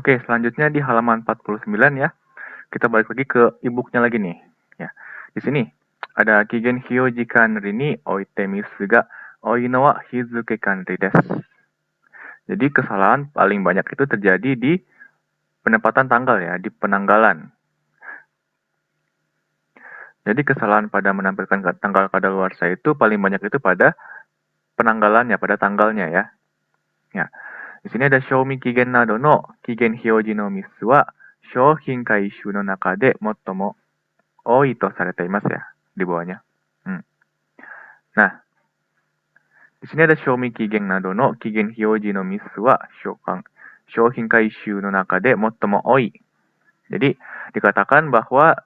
Oke, selanjutnya di halaman 49 ya. Kita balik lagi ke e-booknya lagi nih. Ya, di sini ada Kigen Hyoji kanri ni oite misu ga oi no wa hizuke kanri desu. Jadi kesalahan paling banyak itu terjadi di penempatan tanggal ya, di penanggalan. Jadi kesalahan pada menampilkan tanggal kadaluarsa itu paling banyak itu pada penanggalannya, pada tanggalnya ya. Ya, di sini ada Xiaomi Kigen nado no Kigen Hyoji no misu wa shouhin kaishu no naka de mottomo oi to sarete imasu ya, di bawahnya. Nah, di sini ada Xiaomi Kigen nado no Kigen Hyoji no misu wa shouhin kaishu no naka de mottomo oi. Jadi dikatakan bahwa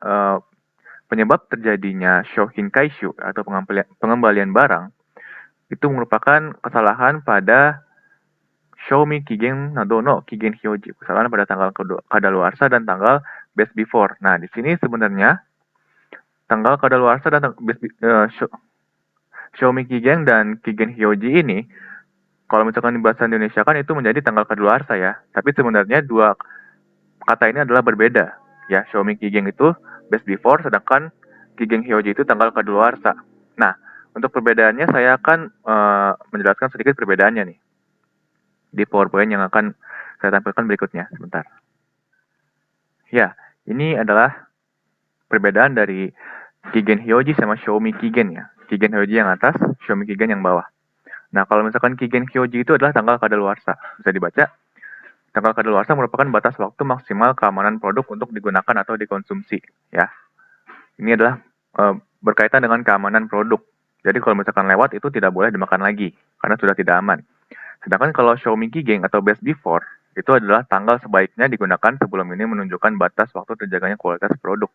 penyebab terjadinya Shouhin Kaishu atau pengembalian barang itu merupakan kesalahan pada Xiaomi Kigen nado no Kigen Hyoji, kesalahan pada tanggal kadaluarsa dan tanggal best before. Nah, di sini sebenarnya tanggal kadaluarsa dan Xiaomi Kigen dan Kigen Hyoji ini, kalau misalkan di bahasa Indonesia kan itu menjadi tanggal kadaluarsa ya. Tapi sebenarnya dua kata ini adalah berbeda. Ya, Xiaomi Kigen itu best before, sedangkan Kigen Hyoji itu tanggal kadaluarsa. Nah, untuk perbedaannya saya akan menjelaskan sedikit perbedaannya nih di PowerPoint yang akan saya tampilkan berikutnya. Sebentar. Ya, ini adalah perbedaan dari Kigen Hyoji sama Xiaomi Kigen ya. Kigen Hyoji yang atas, Xiaomi Kigen yang bawah. Nah, kalau misalkan Kigen Hyoji itu adalah tanggal kadaluarsa. Bisa dibaca, tanggal kadaluarsa merupakan batas waktu maksimal keamanan produk untuk digunakan atau dikonsumsi ya. Ini adalah berkaitan dengan keamanan produk. Jadi kalau misalkan lewat itu tidak boleh dimakan lagi karena sudah tidak aman. Sedangkan kalau Xiaomi Kigen atau best before itu adalah tanggal sebaiknya digunakan sebelum ini menunjukkan batas waktu terjaganya kualitas produk.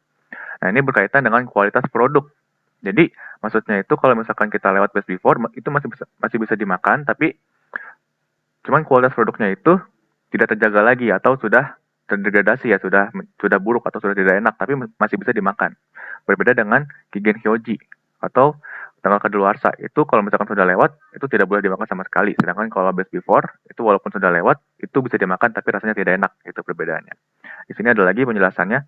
Nah, ini berkaitan dengan kualitas produk. Jadi maksudnya itu kalau misalkan kita lewat best before itu masih bisa dimakan, tapi cuman kualitas produknya itu tidak terjaga lagi atau sudah terdegradasi ya, sudah buruk atau sudah tidak enak, tapi masih bisa dimakan. Berbeda dengan Kigen Hyoji atau tanggal kadaluarsa itu kalau misalkan sudah lewat itu tidak boleh dimakan sama sekali. Sedangkan kalau best before itu walaupun sudah lewat itu bisa dimakan tapi rasanya tidak enak. Itu perbedaannya. Di sini ada lagi penjelasannya.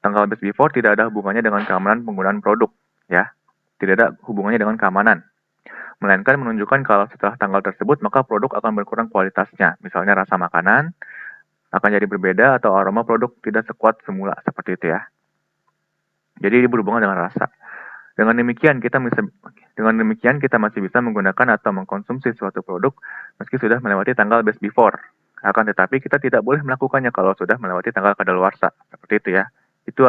Tanggal best before tidak ada hubungannya dengan keamanan penggunaan produk ya. Tidak ada hubungannya dengan keamanan. Melainkan menunjukkan kalau setelah tanggal tersebut maka produk akan berkurang kualitasnya. Misalnya rasa makanan akan jadi berbeda atau aroma produk tidak sekuat semula seperti itu ya. Jadi ini berhubungan dengan rasa. Dengan demikian kita masih bisa menggunakan atau mengkonsumsi suatu produk meski sudah melewati tanggal best before. Akan tetapi kita tidak boleh melakukannya kalau sudah melewati tanggal kadaluarsa. Seperti itu ya. Itu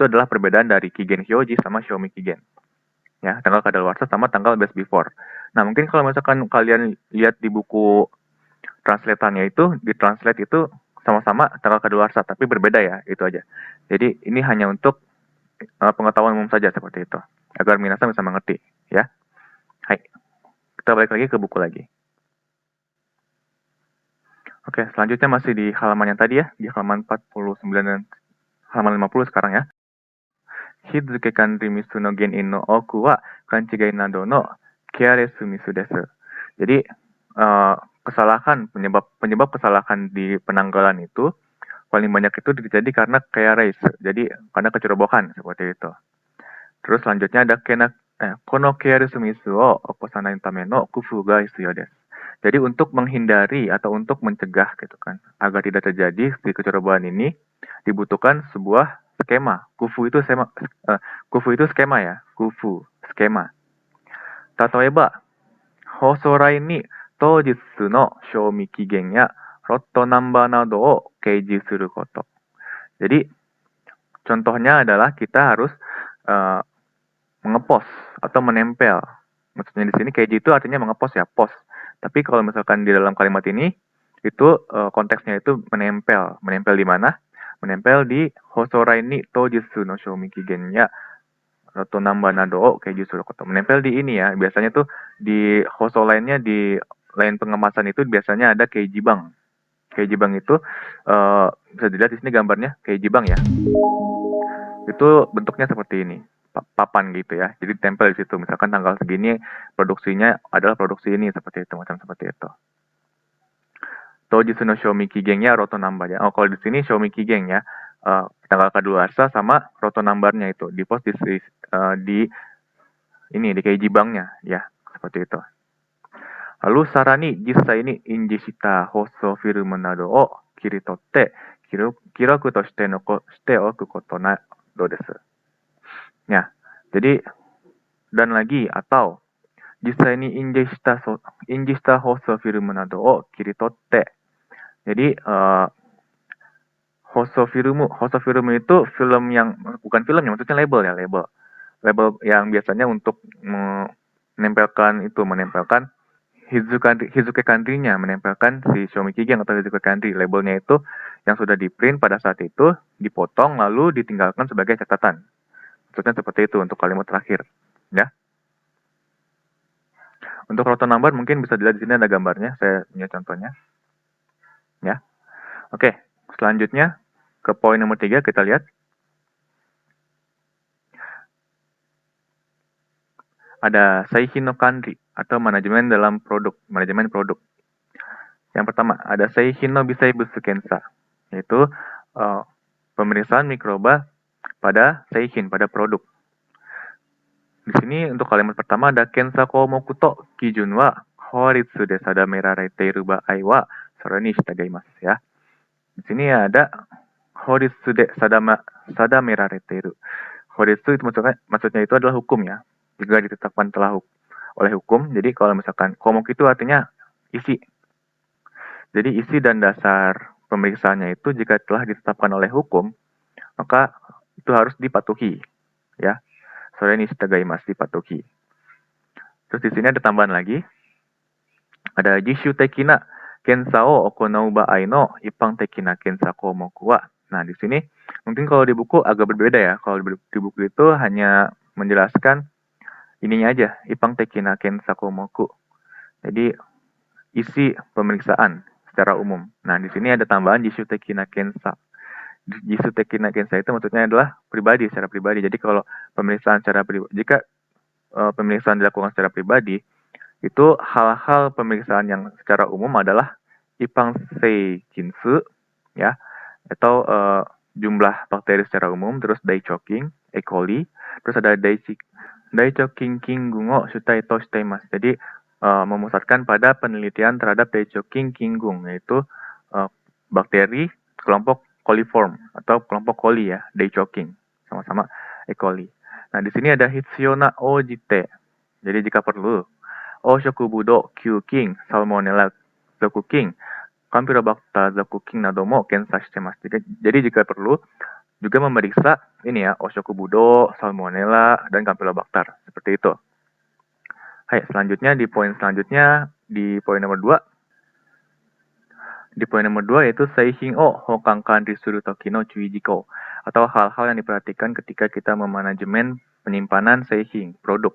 adalah perbedaan dari Kigen Hyoji sama Xiaomi Kigen. Ya, tanggal kadaluarsa sama tanggal best before. Nah, mungkin kalau misalkan kalian lihat di buku translatannya itu, di translate itu sama-sama tanggal kadaluarsa tapi berbeda ya, itu aja. Jadi ini hanya untuk pengetahuan umum saja seperti itu. Agar minasan bisa mengerti, ya. Hai. Kita balik lagi ke buku lagi. Oke, selanjutnya masih di halaman yang tadi ya, di halaman 49 dan halaman 50 sekarang ya. Hizuke kanri misu no genin no oku wa kanchigai nado no careless misu desu. Jadi penyebab kesalahan di penanggalan itu paling banyak itu terjadi karena careless, jadi karena kecerobohan seperti itu. Terus selanjutnya ada kono careless misu o okosanai tame no kufu ga hisuyo desu. Jadi untuk menghindari atau untuk mencegah gitu kan, agar tidak terjadi si kecerobohan ini dibutuhkan sebuah skema. Kufu itu skema ya. Kufu, skema. Tatoeba, hosorai ni tojitsu no shoumi kigen ya rotto number nado o keiji suru koto. Jadi contohnya adalah kita harus mengepos atau menempel. Maksudnya di sini keiji itu artinya mengepos ya, pos. Tapi kalau misalkan di dalam kalimat ini itu konteksnya itu menempel. Menempel di mana? Menempel di hosorai ni tojitsu no shoumi kigen ya rotto number nado o keiji suru koto. Menempel di ini ya. Biasanya tuh di hoso lainnya, di lain pengemasan itu biasanya ada keiji bang. Keiji bang itu bisa dilihat di sini gambarnya keiji bang ya. Itu bentuknya seperti ini, papan gitu ya. Jadi tempel di situ. Misalkan tanggal segini produksinya adalah produksi ini seperti itu, macam seperti itu. Tojitsu no Xiaomi Kigengnya roto number ya. Oh, kalau di sini Xiaomi Kigeng ya, tanggal kadaluarsa sama roto numbernya itu di post di ini di Keiji Banknya ya, seperti itu. Lalu sarani jisai ni inji shita hoso film nado o kiritotte kiroku to shite shite oku koto nado desu. Ya, jadi dan lagi atau jisai ni inji shita hoso film nado o kiritotte. Jadi hoso film itu film yang bukan film ya, maksudnya label ya, label yang biasanya untuk menempelkan Hizuke Kanri-nya, menempelkan si Xiaomi Kigeng atau Hizuke Kanri. Labelnya itu yang sudah di print pada saat itu, dipotong lalu ditinggalkan sebagai catatan. Maksudnya seperti itu untuk kalimat terakhir, ya. Untuk roto number mungkin bisa dilihat di sini ada gambarnya, saya punya contohnya, ya. Oke, selanjutnya ke poin nomor 3 kita lihat. Ada Seihin no Kanri atau manajemen dalam manajemen produk. Yang pertama, ada Seihin no Bisei Butsu Kensa, yaitu pemeriksaan mikroba pada Seihin, pada produk. Di sini untuk kalimat pertama ada Kensa Komoku to Kijun wa Horitsu de sadamerarete ba'ai wa sore ni shitagaimasu ya. Di sini ada Horitsu de sadamerarete. Horitsu itu maksudnya itu adalah hukum ya. Juga ditetapkan oleh hukum. Jadi kalau misalkan komok itu artinya isi. Jadi isi dan dasar pemeriksaannya itu jika telah ditetapkan oleh hukum, maka itu harus dipatuhi. Ya, sore ini shitagaimasu dipatuhi. Terus di sini ada tambahan lagi. Ada jishu tekina kensa o okonou ba'ai no ippang tekina kensa komoku wa. Nah, di sini mungkin kalau di buku agak berbeda ya. Kalau di buku itu hanya menjelaskan ininya aja, ipang tekina kensa komoku. Jadi isi pemeriksaan secara umum. Nah, di sini ada tambahan jishu tekina kensa. Jishu tekina kensa itu maksudnya adalah pribadi, secara pribadi. Jadi kalau pemeriksaan secara pribadi, jika pemeriksaan dilakukan secara pribadi, itu hal-hal pemeriksaan yang secara umum adalah ipang sei jinsu ya, atau jumlah bakteri secara umum, terus daichoking, E. coli, terus ada Daichoking Kingung o Shutai to Shitaimasu. Jadi memusatkan pada penelitian terhadap Daichoking Kingung, yaitu bakteri kelompok coliform atau kelompok coli ya, Daichoking, sama-sama E. coli. Nah, di sini ada Hitsuyona Ojite. Jadi jika perlu, Oshokubudo Kyuking, Salmonella Zokuking, Campylobacter Zokuking nado mo kensa shitemasu. Jadi jika perlu juga memeriksa ini ya, Oshokubudo, Salmonella, dan Campylobacter. Seperti itu. Hai, selanjutnya di poin nomor 2. Di poin nomor 2 yaitu Seihin o Hokankan Risuru Toki no Chuijiko, atau hal-hal yang diperhatikan ketika kita memanajemen penyimpanan Seihin, produk.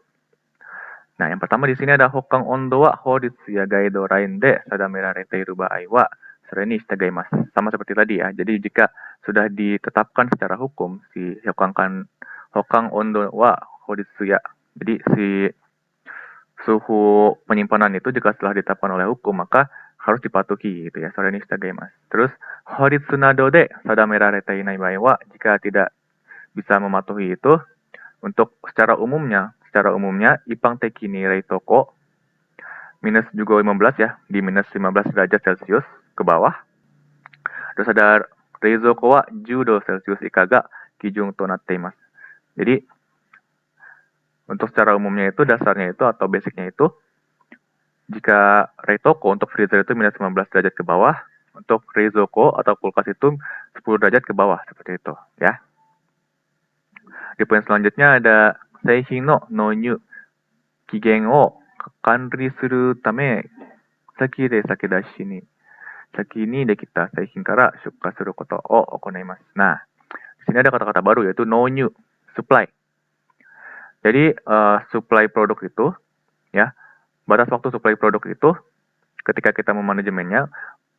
Nah, yang pertama di sini ada Hokang Ondo wa Horitsu ya Gaido Rain de Sadamerarete iru ba'ai wa Sereni shitagaimasu. Sama seperti tadi ya. Jadi jika sudah ditetapkan secara hukum si Hokang Ondo wa Horitsu ya. Jadi si suhu penyimpanan itu jika setelah ditetapkan oleh hukum maka harus dipatuhi gitu ya. Sereni shitagaimasu. Terus Horitsu nado de sadamerarete inai bae wa, jika tidak bisa mematuhi itu, untuk secara umumnya ipang teki ni reitoko minus juga 15 ya, di minus 15 derajat Celcius ke bawah. Terus ada reizoko wa 10 Celcius ikaga kijung to natteimasu. Jadi untuk secara umumnya itu, dasarnya itu atau basicnya itu, jika reitoko untuk freezer itu minus 15 derajat ke bawah, untuk reizoko atau kulkas itu 10 derajat ke bawah, seperti itu ya. Di poin selanjutnya ada Seihin no nonyu kigen o kanri suru tame saki de sakedashi ni saki ni de kita seihin kara shuka suru koto o okonaimasu. Nah, di sini ada kata-kata baru yaitu nonyu, supply. Jadi supply produk itu ya, batas waktu supply produk itu ketika kita memanajemennya.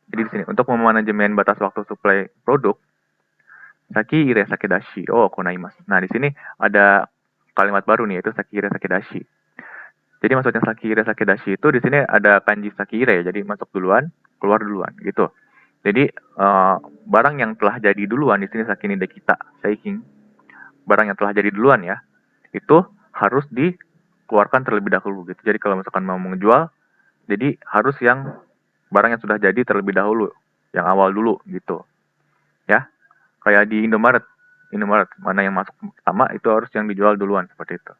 Jadi di sini untuk memanajemen batas waktu supply produk Saki ire sakedashi o konaimasu. Nah, di sini ada kalimat baru nih, yaitu saki ire sakedashi. Jadi maksudnya saki ire sakedashi itu di sini ada kanji saki ire, jadi masuk duluan, keluar duluan gitu. Jadi barang yang telah jadi duluan di sini saki ni dekita seiking. Barang yang telah jadi duluan ya, itu harus dikeluarkan terlebih dahulu gitu. Jadi kalau misalkan mau menjual, jadi harus yang barang yang sudah jadi terlebih dahulu, yang awal dulu gitu. Ya, kayak di Indomaret. Indomaret mana yang masuk pertama itu harus yang dijual duluan seperti itu.